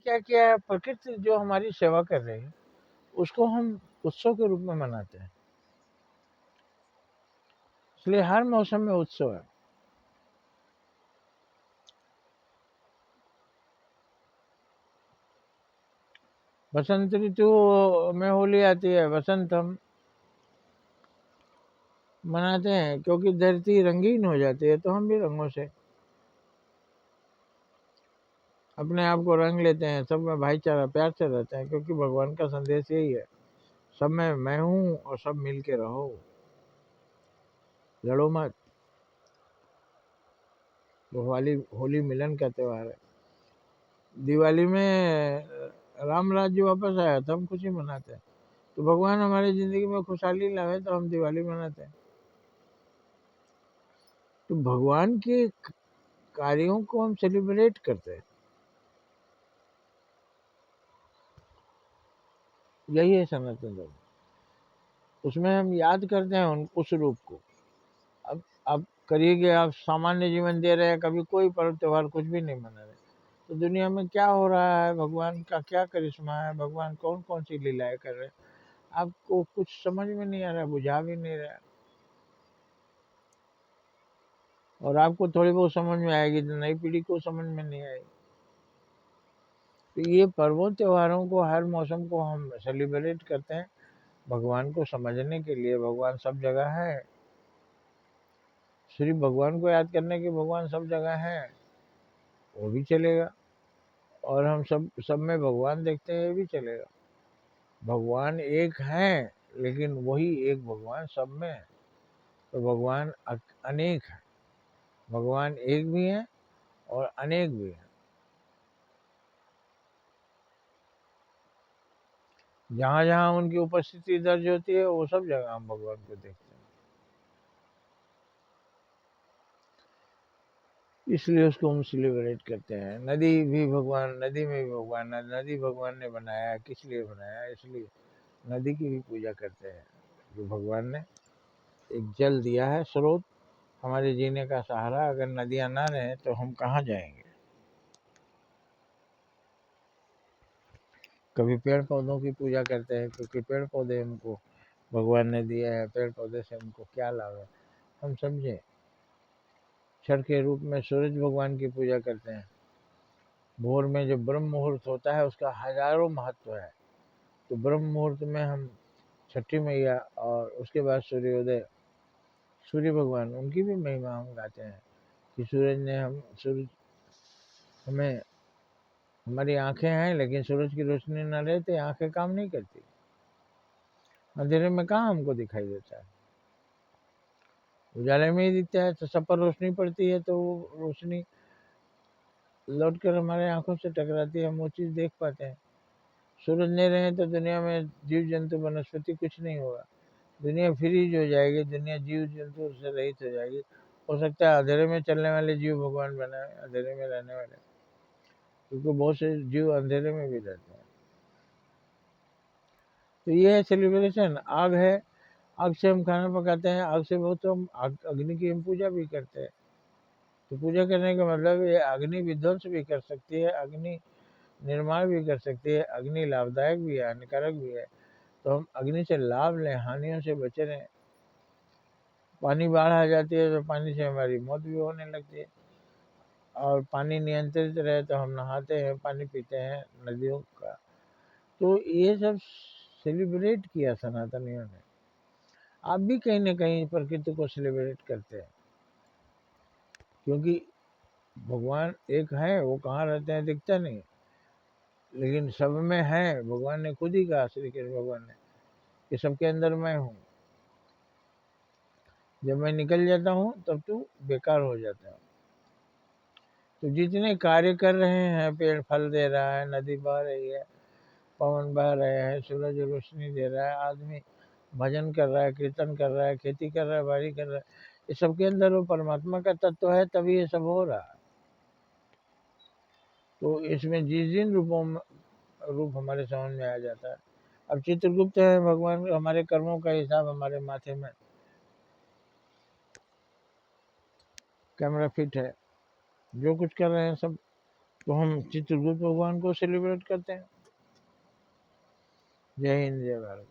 क्या किया है, प्रकृति जो हमारी सेवा कर रही है उसको हम उत्सव के रूप में मनाते हैं, इसलिए हर मौसम में उत्सव है। बसंत ऋतु में होली आती है, बसंत हम मनाते हैं क्योंकि धरती रंगीन हो जाती है, तो हम भी रंगों से अपने आप को रंग लेते हैं, सब में भाईचारा प्यार से रहते हैं, क्योंकि भगवान का संदेश यही है, सब में मैं हूँ और सब मिल के रहो, लड़ो मत। तो होली मिलन का त्योहार है। दिवाली में राम राज्य वापस आया तो हम खुशी मनाते हैं, तो भगवान हमारी जिंदगी में खुशहाली लाए तो हम दिवाली मनाते हैं। तो भगवान के कार्यों को हम सेलिब्रेट करते हैं, यही है सनातन धर्म। उसमें हम याद करते हैं उस रूप को। अब करिए कि आप सामान्य जीवन दे रहे हैं, कभी कोई पर्व त्योहार कुछ भी नहीं मना रहे, तो दुनिया में क्या हो रहा है, भगवान का क्या करिश्मा है, भगवान कौन कौन सी लीलाएं कर रहे हैं, आपको कुछ समझ में नहीं आ रहा, बुझा भी नहीं रहा। और आपको थोड़ी बहुत समझ में आएगी तो नई पीढ़ी को समझ में नहीं आएगी। तो ये पर्वों त्योहारों को, हर मौसम को हम सेलिब्रेट करते हैं भगवान को समझने के लिए। भगवान सब जगह है, सिर्फ भगवान को याद करने के भगवान सब जगह है वो भी चलेगा, और हम सब में भगवान देखते हैं ये भी चलेगा। भगवान एक है लेकिन वही एक भगवान सब में है। तो भगवान अनेक है, भगवान एक भी है और अनेक भी है। जहाँ जहाँ उनकी उपस्थिति दर्ज होती है वो सब जगह हम भगवान को देखते हैं, इसलिए उसको हम सेलिब्रेट करते हैं। नदी भी भगवान, नदी में भी भगवान, नदी भगवान ने बनाया है, किस लिए बनाया है, इसलिए नदी की भी पूजा करते हैं। जो भगवान ने एक जल दिया है, स्रोत, हमारे जीने का सहारा। अगर नदियां ना रहे तो हम कहाँ जाएंगे। कभी पेड़ पौधों की पूजा करते हैं, क्योंकि पेड़ पौधे हमको भगवान ने दिया है, पेड़ पौधे से हमको क्या लाभ है हम समझे। क्षर के रूप में सूरज भगवान की पूजा करते हैं। भोर में जो ब्रह्म मुहूर्त होता है उसका हजारों महत्व है। तो ब्रह्म मुहूर्त में हम छठी मैया और उसके बाद सूर्योदय, सूर्य भगवान, उनकी भी महिमा हम गाते हैं कि सूरज हमें, हमारी आंखें हैं लेकिन सूरज की रोशनी न रहे तो आंखें काम नहीं करती, अंधेरे में कहाँ हमको दिखाई देता है, उजाले में ही दिखता है। तो सब पर रोशनी पड़ती है तो वो रोशनी लौट कर हमारे आंखों से टकराती है, हम वो चीज़ देख पाते हैं। सूरज नहीं रहे तो दुनिया में जीव जंतु वनस्पति कुछ नहीं होगा, दुनिया फ्रीज हो जाएगी, दुनिया जीव जंतु से रहित हो जाएगी। हो सकता है अंधेरे में चलने वाले जीव भगवान बनाए, अंधेरे में रहने वाले, क्योंकि बहुत से जीव अंधेरे में भी रहते हैं। तो ये है सेलिब्रेशन। आग है, आग से हम खाना पकाते हैं, आग से बहुत, तो हम अग्नि की हम पूजा भी करते हैं। तो पूजा करने का मतलब ये अग्नि विध्वंस भी कर सकती है, अग्नि निर्माण भी कर सकती है, अग्नि लाभदायक भी है, हानिकारक भी है। तो हम अग्नि से लाभ लें, हानियों से बचे रहें। पानी बाढ़ आ जाती है तो पानी से हमारी मौत भी होने लगती है, और पानी नियंत्रित रहे तो हम नहाते हैं, पानी पीते हैं नदियों का। तो ये सब सेलिब्रेट किया सनातनियों ने। आप भी कहीं ना कहीं प्रकृति को सेलिब्रेट करते हैं, क्योंकि भगवान एक है, वो कहाँ रहते हैं दिखता नहीं, लेकिन सब में है। भगवान ने खुद ही कहा, श्री कृष्ण भगवान ने, कि सबके अंदर मैं हूँ, जब मैं निकल जाता हूँ तब तू बेकार हो जाता है। तो जितने कार्य कर रहे हैं, पेड़ फल दे रहा है, नदी बह रही है, पवन बह रहे हैं, सूरज रोशनी दे रहा है, आदमी भजन कर रहा है, कीर्तन कर रहा है, खेती कर रहा है, बाड़ी कर रहा है, ये सबके अंदर वो परमात्मा का तत्व है, तभी ये सब हो रहा है। तो इसमें जिस जिन रूप हमारे समझ में आ जाता है। अब चित्रगुप्त है भगवान, हमारे कर्मों का हिसाब हमारे माथे में कैमरा फिट है, जो कुछ कर रहे हैं सब तो हम चित्रगुप्त भगवान को सेलिब्रेट करते हैं। जय हिंद, जय भारत।